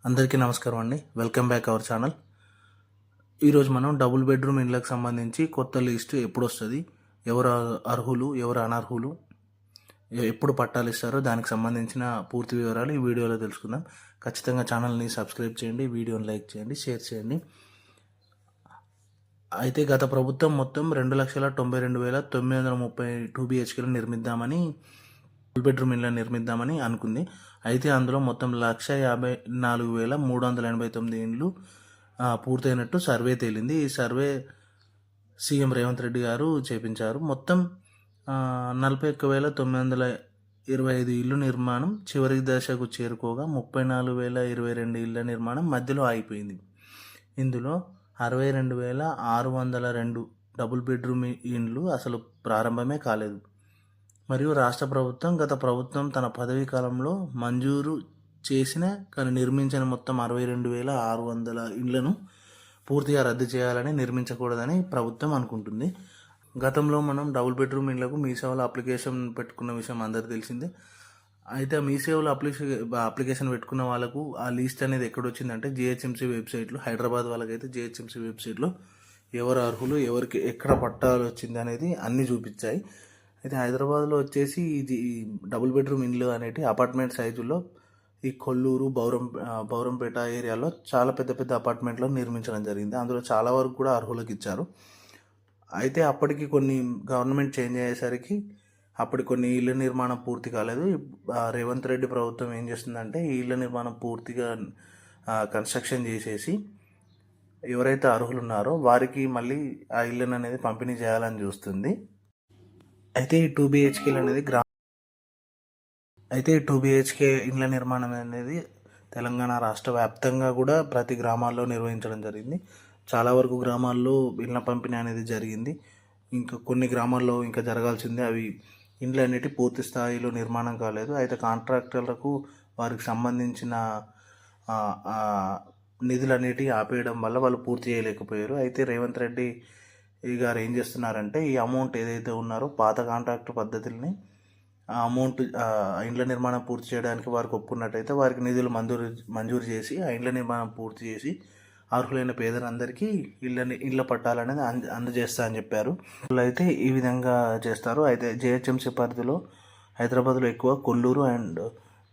అందరికీ నమస్కారం అండి. Welcome back our channel. ఈరోజు మనం డబుల్ బెడ్రూమ్ ఇండ్లకు సంబంధించి కొత్త లిస్ట్ ఎప్పుడు వస్తుంది, ఎవరు అర్హులు, ఎవరు అనర్హులు, ఎప్పుడు పట్టాలు ఇస్తారో దానికి సంబంధించిన పూర్తి వివరాలు ఈ వీడియోలో తెలుసుకుందాం. ఖచ్చితంగా ఛానల్ని సబ్స్క్రైబ్ చేయండి, వీడియోని లైక్ చేయండి, షేర్ చేయండి. అయితే గత ప్రభుత్వం మొత్తం 2,92,930 2BHKలు నిర్మిద్దామని, డబుల్ బెడ్రూమ్ ఇళ్ళని నిర్మిద్దామని అనుకుంది. అయితే అందులో మొత్తం 1,54,389 ఇండ్లు పూర్తయినట్టు సర్వే తేలింది. ఈ సర్వే సీఎం రేవంత్ రెడ్డి గారు చేపించారు. మొత్తం 41,925 ఇల్లు నిర్మాణం చివరి దశకు చేరుకోగా 34,022 ఇళ్ల నిర్మాణం మధ్యలో ఆగిపోయింది. ఇందులో 62,602 డబుల్ బెడ్రూమ్ ఇండ్లు అసలు ప్రారంభమే కాలేదు. మరియు రాష్ట్ర ప్రభుత్వం గత ప్రభుత్వం తన పదవీ కాలంలో మంజూరు చేసిన కానీ నిర్మించిన మొత్తం 62,600 ఇండ్లను పూర్తిగా రద్దు చేయాలని, నిర్మించకూడదని ప్రభుత్వం అనుకుంటుంది. గతంలో మనం డబుల్ బెడ్రూమ్ ఇండ్లకు మీ సేవలో అప్లికేషన్ పెట్టుకున్న విషయం అందరికీ తెలిసిందే. అయితే మీ సేవలో అప్లికేషన్ పెట్టుకున్న వాళ్ళకు ఆ లిస్ట్ అనేది ఎక్కడ వచ్చిందంటే జిహెచ్ఎంసీ వెబ్సైట్లో, హైదరాబాద్ వాళ్ళకైతే జిహెచ్ఎంసీ వెబ్సైట్లో ఎవరు అర్హులు, ఎవరికి ఎక్కడ పట్టాలు వచ్చింది అనేది అన్నీ చూపించాయి. అయితే హైదరాబాద్లో వచ్చేసి ఇది డబుల్ బెడ్రూమ్ ఇండ్లు అనేటి అపార్ట్మెంట్ సైజుల్లో ఈ కొల్లూరు, బౌరంపేట ఏరియాలో చాలా పెద్ద పెద్ద అపార్ట్మెంట్లో నిర్మించడం జరిగింది. అందులో చాలా వరకు కూడా అర్హులకు ఇచ్చారు. అయితే అప్పటికి కొన్ని గవర్నమెంట్ చేంజ్ అయ్యేసరికి అప్పటి కొన్ని ఇళ్ళ నిర్మాణం పూర్తి కాలేదు. రేవంత్ రెడ్డి ప్రభుత్వం ఏం చేస్తుందంటే ఈ ఇళ్ళ నిర్మాణం పూర్తిగా కన్స్ట్రక్షన్ చేసేసి ఎవరైతే అర్హులు ఉన్నారో వారికి మళ్ళీ ఆ ఇళ్ళను అనేది పంపిణీ చేయాలని చూస్తుంది. అయితే ఈ 2BHKలు అనేది అయితే 2BHK ఇండ్ల నిర్మాణం అనేది తెలంగాణ రాష్ట్ర వ్యాప్తంగా కూడా ప్రతి గ్రామాల్లో నిర్వహించడం జరిగింది. చాలా వరకు గ్రామాల్లో ఇళ్ళ పంపిణీ అనేది జరిగింది. ఇంకా కొన్ని గ్రామాల్లో ఇంకా జరగాల్సిందే. అవి ఇండ్లు అనేవి పూర్తి స్థాయిలో నిర్మాణం కాలేదు. అయితే కాంట్రాక్టర్లకు వారికి సంబంధించిన నిధులు అనేటివి ఆపేయడం వల్ల వాళ్ళు పూర్తి చేయలేకపోయారు. అయితే రేవంత్ రెడ్డి గారు ఏం చేస్తున్నారంటే ఈ అమౌంట్ ఏదైతే ఉన్నారో పాత కాంట్రాక్ట్ పద్ధతుల్ని ఆ అమౌంట్ ఇండ్ల నిర్మాణం పూర్తి చేయడానికి వారికి ఒప్పుకున్నట్టయితే వారికి నిధులు మంజూరు చేసి ఆ ఇండ్ల నిర్మాణం పూర్తి చేసి అర్హులైన పేదలందరికీ ఇళ్ళ పట్టాలనేది అందజేస్తా అని చెప్పారు. అయితే ఈ విధంగా చేస్తారు. అయితే జిహెచ్ఎంసీ పరిధిలో హైదరాబాద్లో ఎక్కువ కొల్లూరు అండ్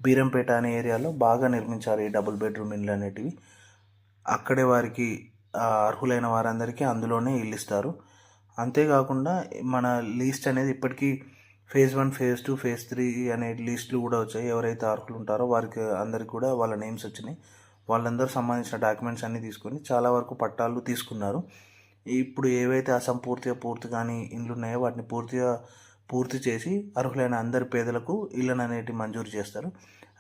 బీరంపేట అనే ఏరియాలో బాగా నిర్మించారు ఈ డబుల్ బెడ్రూమ్ ఇండ్లు అనేటివి. అక్కడే వారికి అర్హులైన వారందరికీ అందులోనే ఇల్లు ఇస్తారు. అంతేకాకుండా మన లిస్ట్ అనేది ఇప్పటికీ ఫేజ్ 1, ఫేజ్ 2, ఫేజ్ 3 అనే లిస్టులు కూడా వచ్చాయి. ఎవరైతే అర్హులు ఉంటారో వారికి అందరికి కూడా వాళ్ళ నేమ్స్ వచ్చినాయి. వాళ్ళందరూ సంబంధించిన డాక్యుమెంట్స్ అన్నీ తీసుకొని చాలా వరకు పట్టాలు తీసుకున్నారు. ఇప్పుడు ఏవైతే పూర్తి కానీ ఇండ్లు ఉన్నాయో వాటిని పూర్తి చేసి అర్హులైన అందరి పేదలకు ఇళ్ళను అనేటివి మంజూరు చేస్తారు.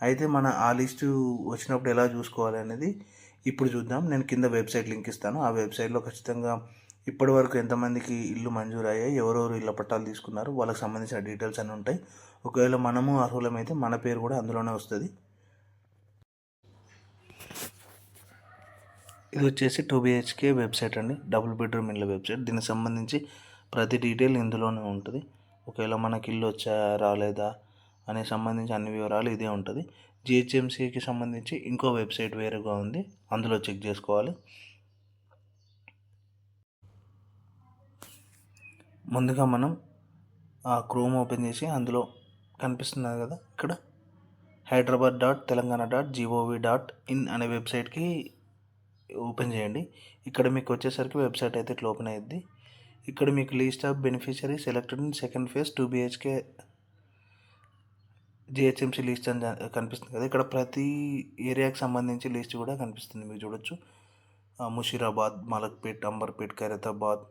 అయితే మన ఆ లిస్టు వచ్చినప్పుడు ఎలా చూసుకోవాలి అనేది ఇప్పుడు చూద్దాం. నేను కింద వెబ్సైట్ లింక్ ఇస్తాను. ఆ వెబ్సైట్లో ఖచ్చితంగా ఇప్పటి వరకు ఎంతమందికి ఇల్లు మంజూరు అయ్యాయి, ఎవరెవరు ఇళ్ళ పట్టాలు తీసుకున్నారు, వాళ్ళకి సంబంధించిన డీటెయిల్స్ అన్నీ ఉంటాయి. ఒకవేళ మనము అర్హులమైతే మన పేరు కూడా అందులోనే వస్తుంది. ఇది వచ్చేసి 2BHK వెబ్సైట్ అండి, డబుల్ బెడ్రూమ్ ఇళ్ళ వెబ్సైట్. దీనికి సంబంధించి ప్రతి డీటెయిల్ ఇందులోనే ఉంటుంది. ఒకవేళ మనకి ఇల్లు వచ్చా రాలేదా అనే సంబంధించి అన్ని వివరాలు ఇదే ఉంటుంది. జిహెచ్ఎంసీకి సంబంధించి ఇంకో వెబ్సైట్ వేరుగా ఉంది, అందులో చెక్ చేసుకోవాలి. ముందుగా మనం ఆ క్రోమ్ ఓపెన్ చేసి అందులో కనిపిస్తున్నది కదా ఇక్కడ hyderabad.telangana.gov.in అనే వెబ్సైట్కి ఓపెన్ చేయండి. ఇక్కడ మీకు వచ్చేసరికి వెబ్సైట్ అయితే ఇట్లా ఓపెన్ అయ్యిద్ది. ఇక్కడ మీకు list of beneficiary selected in second phase 2BHK GHMC list అని కనిపిస్తుంది కదా. ఇక్కడ ప్రతి ఏరియాకి సంబంధించి లిస్ట్ కూడా కనిపిస్తుంది, మీరు చూడొచ్చు. ముషీరాబాద్, మలక్పేట్, అంబర్పేట్, ఖైరతాబాద్.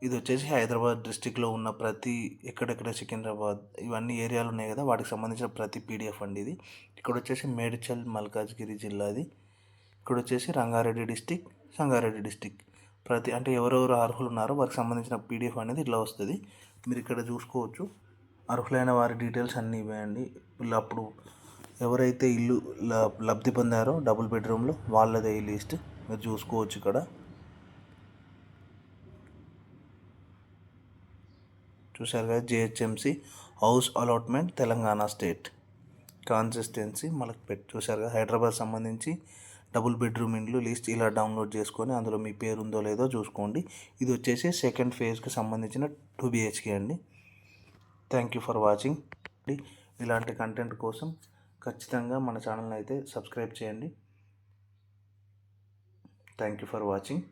ఇది వచ్చేసి హైదరాబాద్ డిస్టిక్లో ఉన్న ప్రతి ఎక్కడెక్కడ సికింద్రాబాద్ ఇవన్నీ ఏరియాలు ఉన్నాయి కదా, వాటికి సంబంధించిన ప్రతి PDF అండి ఇది. ఇక్కడ వచ్చేసి మేడ్చల్ మల్కాజ్గిరి జిల్లాది. ఇక్కడ వచ్చేసి రంగారెడ్డి డిస్టిక్, సంగారెడ్డి డిస్టిక్. అంటే ఎవరెవరు అర్హులు ఉన్నారో వారికి సంబంధించిన PDF అనేది ఇట్లా వస్తుంది. మీరు ఇక్కడ చూసుకోవచ్చు. అర్హులైన వారి డీటెయిల్స్ అన్నీ ఇవ్వండి. అప్పుడు ఎవరైతే ఇల్లు లబ్ధి పొందారో డబుల్ బెడ్రూమ్లో వాళ్ళదే ఈ లిస్ట్ మీరు చూసుకోవచ్చు. ఇక్కడ చూసారు కదా, GHMC house allotment Telangana state. Consistency మనకు చూశారు కదా. హైదరాబాద్ సంబంధించి డబుల్ బెడ్రూమ్ ఇండ్లు లిస్ట్ ఇలా డౌన్లోడ్ చేసుకొని అందులో మీ పేరు ఉందో లేదో చూసుకోండి. ఇది వచ్చేసి సెకండ్ ఫేజ్కి సంబంధించిన 2 BHK అండి. Thank you for watching. ఇలాంటి కంటెంట్ కోసం ఖచ్చితంగా మన ఛానల్ని అయితే సబ్స్క్రైబ్ చేయండి. Thank you for watching.